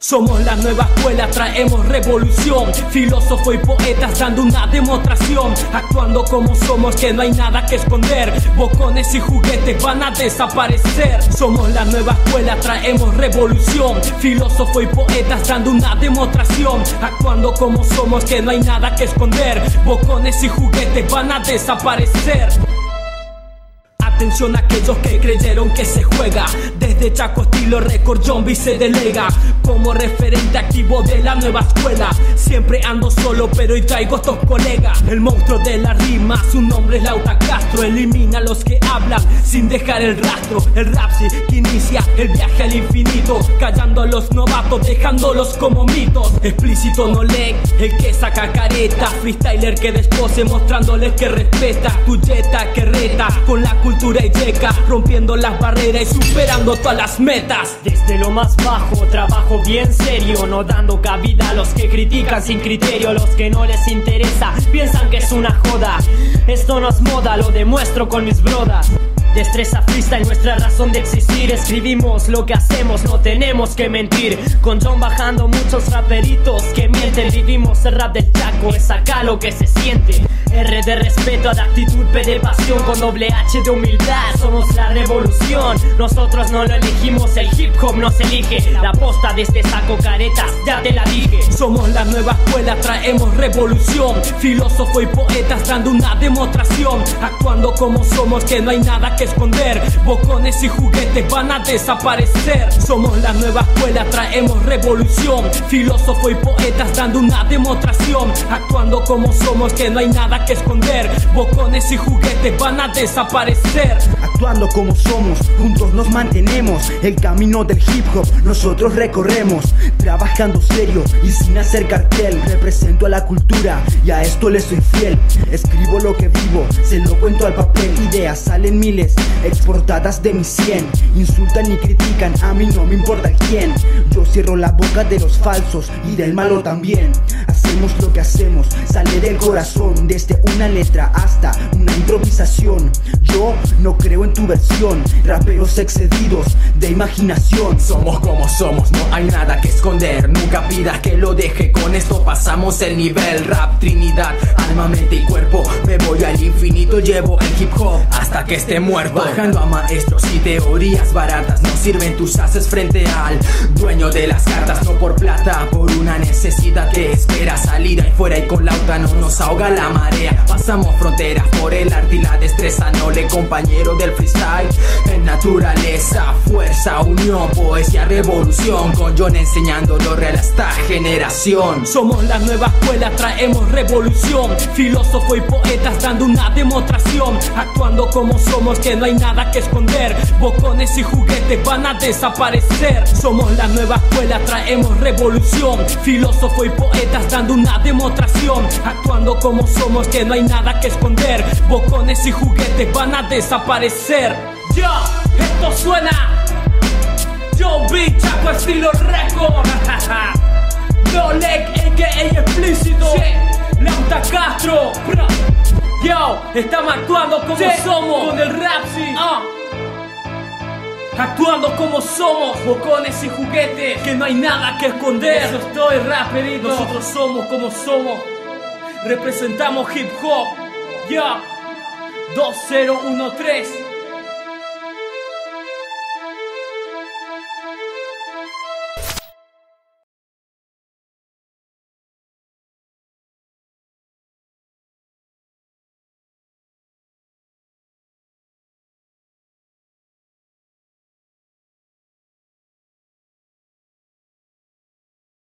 Somos la nueva escuela, traemos revolución. Filósofos y poetas dando una demostración. Actuando como somos, que no hay nada que esconder. Bocones y juguetes van a desaparecer. Somos la nueva escuela, traemos revolución. Filósofos y poetas dando una demostración. Actuando como somos, que no hay nada que esconder. Bocones y juguetes van a desaparecer. Atención a aquellos que creyeron que se juega. Desde Chaco estilo Record Zombie se delega como referente activo de la nueva escuela. Siempre ando solo pero hoy traigo estos colegas. El monstruo de la rima, su nombre es Lauta Castro. Elimina a los que hablan sin dejar el rastro. El Rapsi que inicia el viaje al infinito, callando a los novatos, dejándolos como mitos. Explícito no lee el que saca careta. Freestyler que despose mostrándoles que respeta. Tuyeta que reta con la cultura y llega, rompiendo las barreras y superando todas las metas. Desde lo más bajo, trabajo bien serio, no dando cabida a los que critican sin criterio. Los que no les interesa, piensan que es una joda. Esto no es moda, lo demuestro con mis brodas. Destreza freestyle, nuestra razón de existir. Escribimos lo que hacemos, no tenemos que mentir. Con John bajando muchos raperitos que mienten. Vivimos el rap del Chaco, es acá lo que se siente. R de respeto, de actitud, P de pasión, con doble H de humildad. Somos la revolución, nosotros no lo elegimos. El hip hop nos elige, la posta de este saco caretas, ya te la dije. Somos la nueva escuela, traemos revolución. Filósofos y poetas dando una demostración. Actuando como somos, que no hay nada que esconder. Bocones y juguetes van a desaparecer. Somos la nueva escuela, traemos revolución. Filósofos y poetas dando una demostración. Actuando como somos, que no hay nada que esconder. Bocones y juguetes van a desaparecer. Actuando como somos, juntos nos mantenemos. El camino del hip hop nosotros recorremos. Trabajando serio y sin hacer cartel. Represento a la cultura y a esto le soy fiel. Escribo lo que vivo, se lo cuento al papel. Ideas salen miles, exportadas de mis 100. Insultan y critican, a mí no me importa quién. Yo cierro la boca de los falsos y del malo también. Hacemos lo que hacemos, sale del corazón. Desde una letra hasta una improvisación. Yo no creo en tu versión, raperos excedidos de imaginación. Somos como somos, no hay nada que esconder. Nunca pidas que lo deje, con esto pasamos el nivel. Rap, Trinidad, alma, mente y cuerpo. Me voy al infinito, llevo el hip hop hasta que esté muerto. Bajando a maestros y teorías baratas. No sirven tus haces frente al dueño de las cartas. No por plata, por una necesidad que espera salir ahí fuera, y con Lauta no nos ahoga la marea. Pasamos fronteras por el arte y la destreza. No le compañero del freestyle. En naturaleza, fuerza, unión, poesía, revolución. Con John enseñando lo real a esta generación. Somos la nueva escuela, traemos revolución. Filósofos y poetas dando una demostración. Actuando como somos, que no hay nada que esconder. Bocones y juguetes van a desaparecer. Somos la nueva escuela, traemos revolución. Filósofos y poetas dando una demostración. Actuando como somos, que no hay nada que esconder. Bocones y juguetes van a desaparecer. Yo, esto suena Yo Big Chaco estilo Record. No Leg, a.k.a. explícito. Lauta Castro. Yo, estamos actuando como somos con el Rapsi. Actuando como somos, bocones y juguetes, que no hay nada que esconder. Eso estoy, raperito. Nosotros somos como somos. Representamos hip hop. Ya, 2013.